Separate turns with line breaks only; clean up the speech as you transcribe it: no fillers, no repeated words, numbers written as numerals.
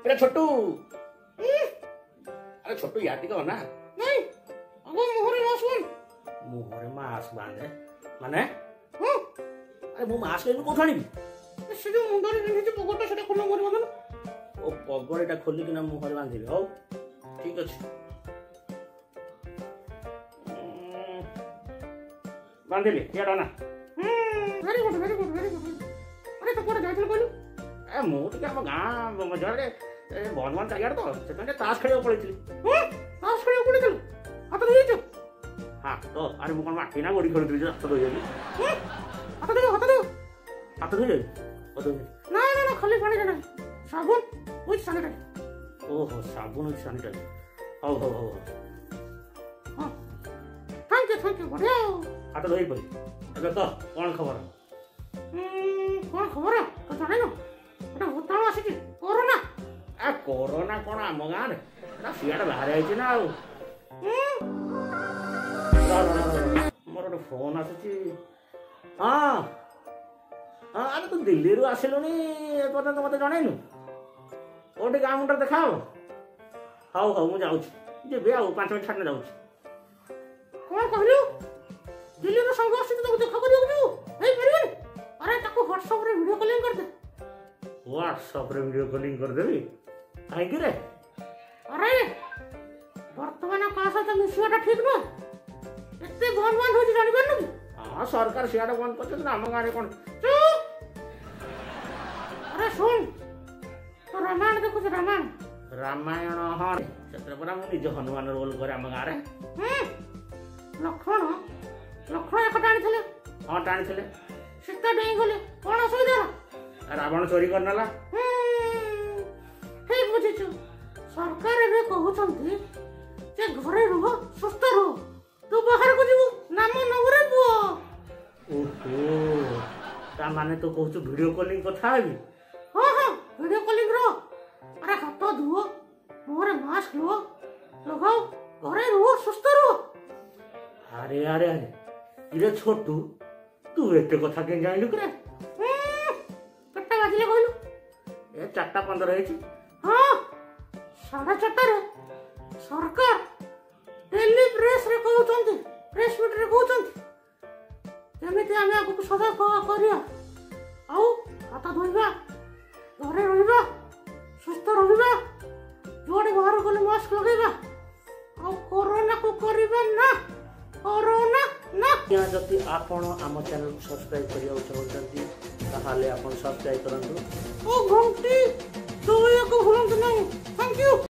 अरे छोटू अरे छोटू यार टिके ना
नहीं अब मोहरे मासुन
मुहरे मास्क बांधे माने अरे मु मास्क एनु कोठाणी
से जो मुंडरे पिंधि पगटा सेटा खोल मोर बदन
ओ पगड़ीटा खोली किना मुहरे बांधिबे हो ठीक अछि बांधिले यार ना
very good very good very good अरे तो कोड जाइथिल कहलु
ए मु टिके हम गां मजरे बन बन चाहिए तो से ताश खेल पड़ी
ताश खेल पड़ी हाथ धोई
हाँ तो अरे मु कौन माटी ना गोड़ी खेलुଥିଲି हाथ धोई हाथ धोई
ना ना ना खाली पानी ना साबुन विथ सैनिटाइजर
ओहो साबुन विथ सैनिटाइजर हो हो हो
हां थैंक यू बढ़िया
हाथ धोई पड़ी ଏବେ ତ କଣ ଖବର
କଣ ଖବର ତ ଜାଣିନ ଏଟା ଭୂତାଣୁ ଆସିଛି କୋରୋନା
आ कोरोना कौन आम गाँव रे ना सियाड़ बाहर आई ना आउ मोर गोटे फोन आसुची हाँ हाँ अरे तू दिल्ली रु आसिलुनी एपर्यंत मत जनइनु ओटी गाँ मुंडे देखा हौ हौ मु जाऊँ जी आउ 5 मिनट छाड़ जाऊँ
कौन कहलु दिल्ली रो संग आसी तो देखा करियो जो नहीं परिबे अरे ताको व्हाट्सएप रे वीडियो कॉलिंग कर दे
व्हाट्सएप रे वीडियो कॉलिंग कर देबी काहे रे
अरे वर्तमान का सहित मिसियाटा ठीक न एते बंद बंद हो지 जानि पारनु की
हां सरकार सियाड़ा बंद करछ ना हम गाँ रे कोन
अरे सुन तो रामायण देखो रामायण
रामायण हां सेतरे परा मु निज हनुमान रोल करे हम गाँ रे
लक्ष्मण लक्ष्मण एक टाणी थले
हां टाणी थले
सीता डेई गले कोन असुविधा
रावण चोरी करनला
ठीक बुझिछु सरकार एबे कहउछंती जे घरे रह सुस्थ रह तू बाहर को जीवु नाम नवरे पुओ
ओहो ता माने तो कहछु वीडियो कॉलिंग कथा आबी
हां हां वीडियो कॉलिंग रो अरे हाथ धुओ मोरे मास्क लो लगाओ घरे रह सुस्थ रह
अरे अरे अरे इरे छोटू तू एते कथा के जाइलु करे
कट्टा बाजिले कहलु
ए 4:15 हेछि
हाँ 4:30 रे सरकार दिल्ली प्रेस रे कहउछंती प्रेस मीट रे कहउछंती केमिति आमे आगु सजग करिया आउ हाथ धोइबा घरे रहिबा सुस्थ रहिबा जोडे बाहर गले मास्क लगाइबा आउ कोरोना को करिबा ना कोरोना ना
या जति आपण आम चैनल को सब्सक्राइब करिया चाहउछंती ताहाले आपण सब्सक्राइब करंतु
ओ घंटी तो ये को भूलंत नहीं थैंक यू।